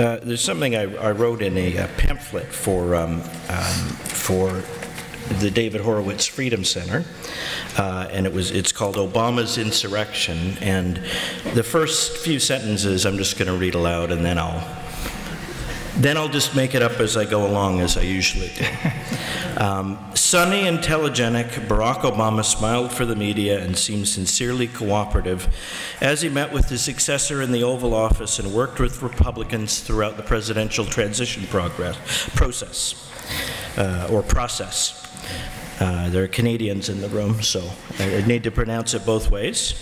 There's something I wrote in a pamphlet for the David Horowitz Freedom Center, and it's called Obama's Insurrection. And the first few sentences I'm just going to read aloud, and then I'll just make it up as I go along, as I usually do. Sunny and telegenic, Barack Obama smiled for the media and seemed sincerely cooperative as he met with his successor in the Oval Office and worked with Republicans throughout the presidential transition process. There are Canadians in the room, so I need to pronounce it both ways.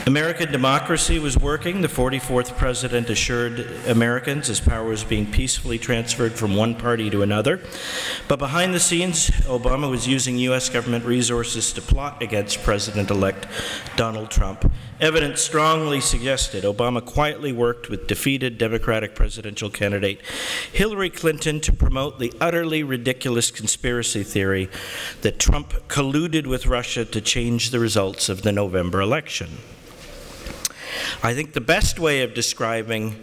American democracy was working. The 44th president assured Americans his power was being peacefully transferred from one party to another. But behind the scenes, Obama was using U.S. government resources to plot against President-elect Donald Trump. Evidence strongly suggested Obama quietly worked with defeated Democratic presidential candidate Hillary Clinton to promote the utterly ridiculous conspiracy theory that Trump colluded with Russia to change the results of the November election. I think the best way of describing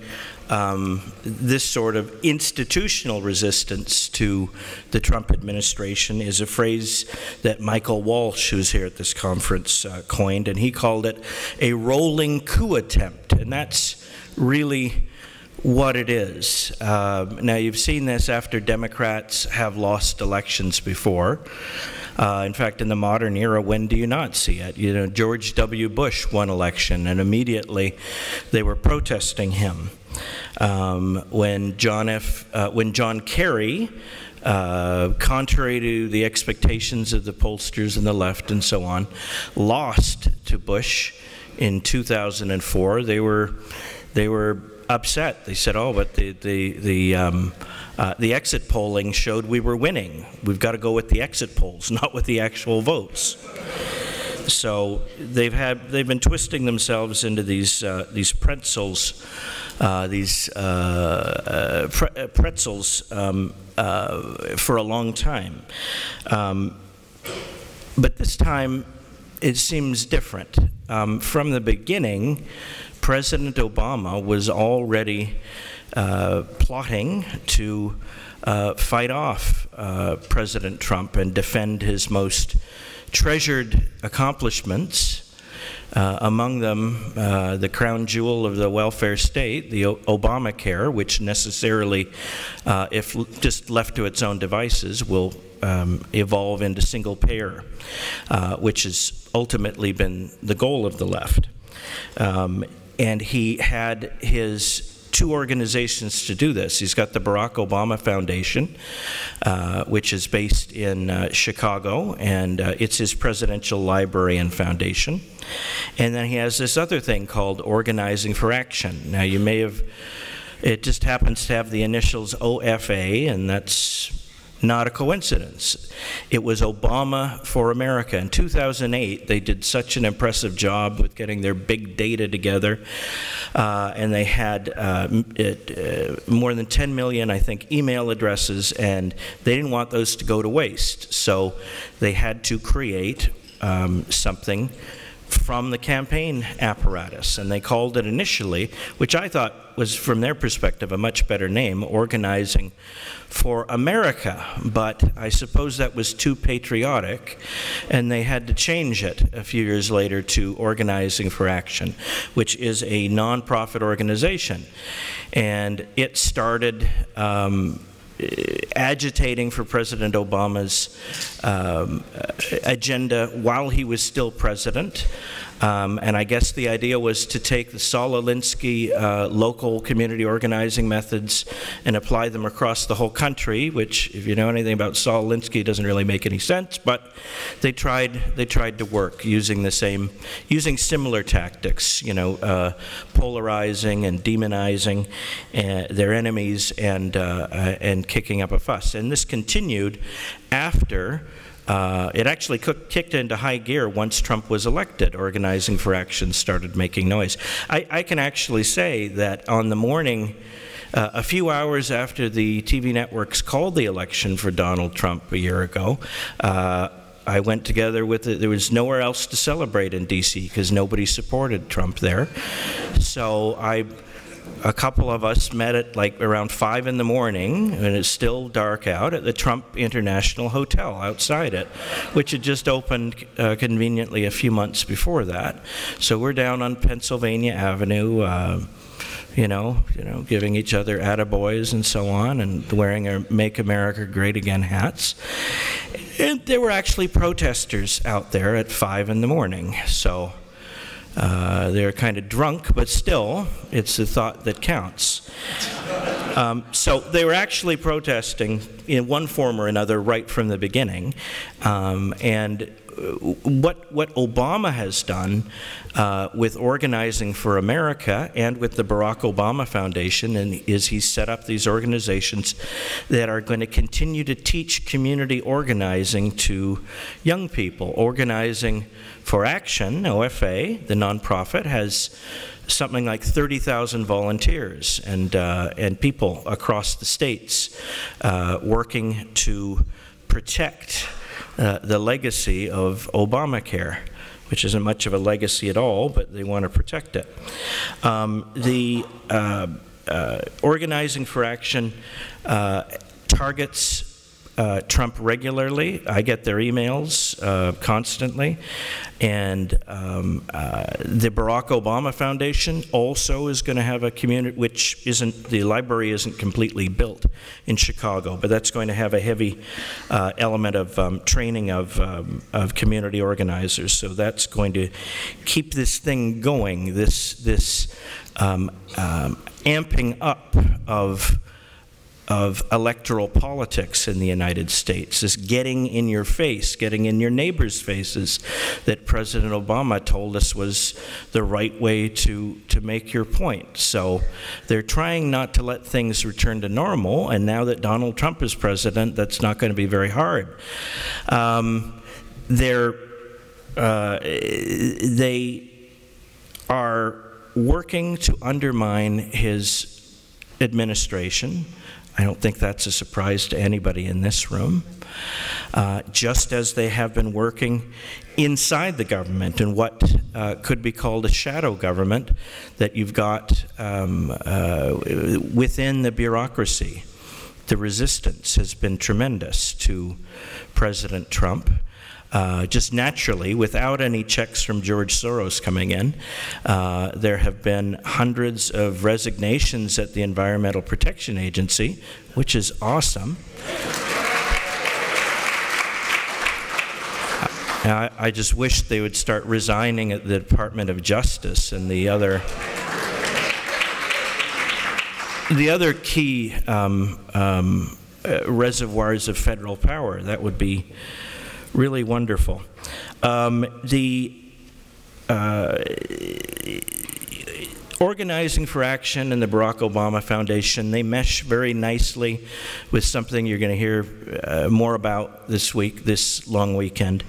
this sort of institutional resistance to the Trump administration is a phrase that Michael Walsh, who's here at this conference, coined, and he called it a rolling coup attempt, and that's really what it is. Now, you've seen this after Democrats have lost elections before. In fact, in the modern era, when do you not see it? You know, George W. Bush won election, and immediately they were protesting him. When John Kerry, contrary to the expectations of the pollsters and the left and so on, lost to Bush in 2004, they were upset. They said, "Oh, but the exit polling showed we were winning. We've got to go with the exit polls, not with the actual votes." So they've been twisting themselves into these pretzels, for a long time. But this time, it seems different. From the beginning, President Obama was already plotting to fight off President Trump and defend his most treasured accomplishments, among them the crown jewel of the welfare state, the Obamacare, which necessarily, if just left to its own devices, will evolve into single payer, which has ultimately been the goal of the left. And he had his two organizations to do this. He's got the Barack Obama Foundation, which is based in Chicago, and it's his presidential library and foundation. And then he has this other thing called Organizing for Action. Now, you may have, it just happens to have the initials OFA, and that's not a coincidence. It was Obama for America. In 2008, they did such an impressive job with getting their big data together, and they had more than 10 million, I think, email addresses, and they didn't want those to go to waste. So they had to create something from the campaign apparatus, and they called it initially, which I thought was, from their perspective, a much better name, Organizing for America. But I suppose that was too patriotic, and they had to change it a few years later to Organizing for Action, which is a nonprofit organization. And it started agitating for President Obama's agenda while he was still president. And I guess the idea was to take the Saul Alinsky local community organizing methods and apply them across the whole country, which, if you know anything about Saul Alinsky, doesn't really make any sense, but they tried to work using similar tactics, you know, polarizing and demonizing their enemies and kicking up a fuss. And this continued after it actually kicked into high gear once Trump was elected. Organizing for Action started making noise. I can actually say that on the morning, a few hours after the TV networks called the election for Donald Trump a year ago, I went together with it. There was nowhere else to celebrate in D.C. because nobody supported Trump there. So a couple of us met at like around 5 in the morning, and it's still dark out, at the Trump International Hotel outside it, which had just opened conveniently a few months before that. So we're down on Pennsylvania Avenue, giving each other attaboys and so on, and wearing our Make America Great Again hats. And there were actually protesters out there at 5 in the morning. So they're kind of drunk, but still, it's the thought that counts. So they were actually protesting in one form or another right from the beginning. And what Obama has done with Organizing for America and with the Barack Obama Foundation is he's set up these organizations that are going to continue to teach community organizing to young people. Organizing for Action, OFA, the nonprofit, has something like 30,000 volunteers and people across the states working to protect the legacy of Obamacare, which isn't much of a legacy at all, but they want to protect it. The Organizing for Action targets Trump regularly. I get their emails constantly. And the Barack Obama Foundation also is going to have a community, which isn't, the library isn't completely built in Chicago, but that's going to have a heavy element of training of community organizers. So that's going to keep this thing going, this amping up of electoral politics in the United States, this getting in your face, getting in your neighbors' faces that President Obama told us was the right way to make your point. So they're trying not to let things return to normal, and now that Donald Trump is president, that's not going to be very hard. They are working to undermine his administration. I don't think that's a surprise to anybody in this room, just as they have been working inside the government in what could be called a shadow government that you've got within the bureaucracy. The resistance has been tremendous to President Trump. Just naturally, without any checks from George Soros coming in, there have been hundreds of resignations at the Environmental Protection Agency, which is awesome. I just wish they would start resigning at the Department of Justice and the other key reservoirs of federal power. That would be really wonderful. The Organizing for Action and the Barack Obama Foundation, they mesh very nicely with something you're going to hear more about this week, this long weekend,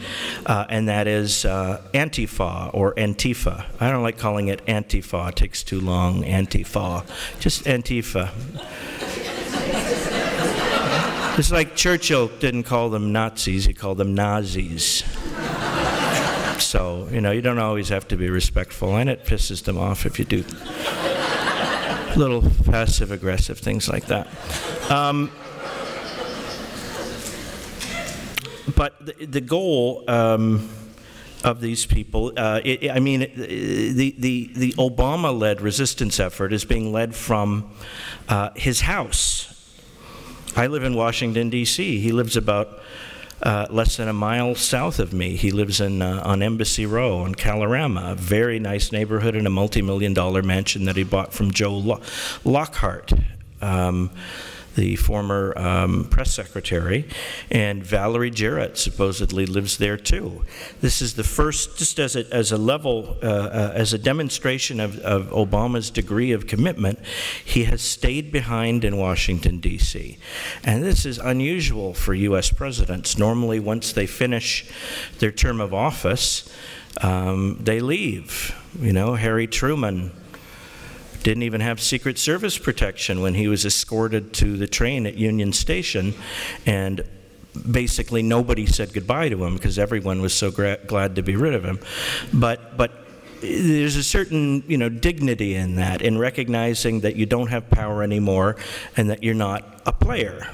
and that is Antifa or Antifa. I don't like calling it Antifa, it takes too long, Antifa, just Antifa. It's like Churchill didn't call them Nazis, he called them Nazis. So, you don't always have to be respectful, and it pisses them off if you do little passive-aggressive things like that. But the goal of these people, the Obama-led resistance effort is being led from his house. I live in Washington, D.C. He lives about less than a mile south of me. He lives on Embassy Row in Kalorama, a very nice neighborhood in a multi-million-dollar mansion that he bought from Joe Lockhart, the former press secretary, and Valerie Jarrett supposedly lives there too. This is the first, just as a level, as a demonstration of Obama's degree of commitment, he has stayed behind in Washington, D.C. And this is unusual for U.S. presidents. Normally, once they finish their term of office, they leave. Harry Truman didn't even have Secret Service protection when he was escorted to the train at Union Station, and basically nobody said goodbye to him because everyone was so glad to be rid of him. But there's a certain, dignity in that, in recognizing that you don't have power anymore and that you're not a player.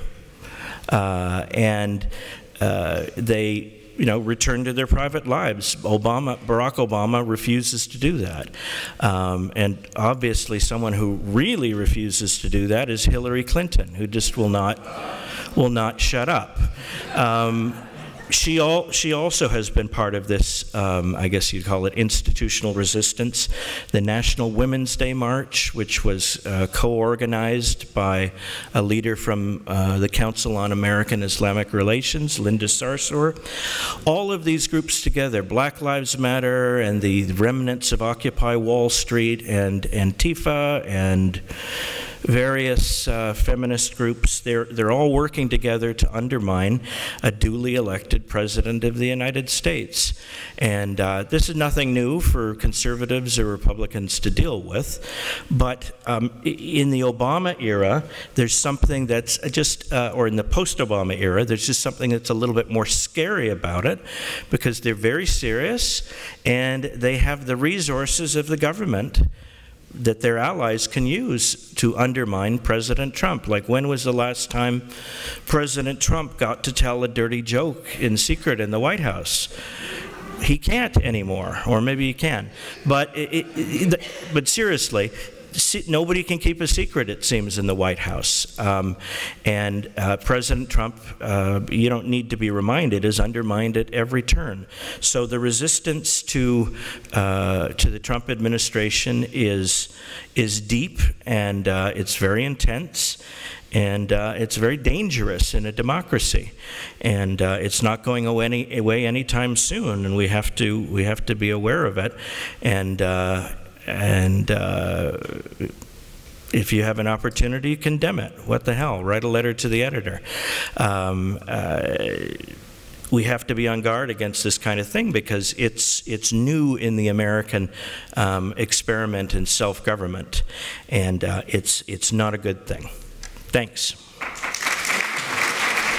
They return to their private lives. Barack Obama refuses to do that. And obviously someone who really refuses to do that is Hillary Clinton, who just will not shut up. She also has been part of this, I guess you'd call it institutional resistance. The National Women's Day March, which was co-organized by a leader from the Council on American Islamic Relations, Linda Sarsour. All of these groups together, Black Lives Matter and the remnants of Occupy Wall Street and Antifa and various feminist groups, they're all working together to undermine a duly elected president of the United States. And this is nothing new for conservatives or Republicans to deal with, but in the Obama era, there's something that's just, or in the post-Obama era, there's just something that's a little bit more scary about it, because they're very serious and they have the resources of the government that their allies can use to undermine President Trump. Like, when was the last time President Trump got to tell a dirty joke in secret in the White House? He can't anymore, or maybe he can. But seriously, nobody can keep a secret, it seems, in the White House. President Trump, you don't need to be reminded, is undermined at every turn. So the resistance to the Trump administration is deep, and it's very intense, and it's very dangerous in a democracy. And it's not going away anytime soon, and we have to be aware of it. And if you have an opportunity, condemn it. What the hell? Write a letter to the editor. We have to be on guard against this kind of thing, because it's new in the American experiment in self-government, and it's not a good thing. Thanks.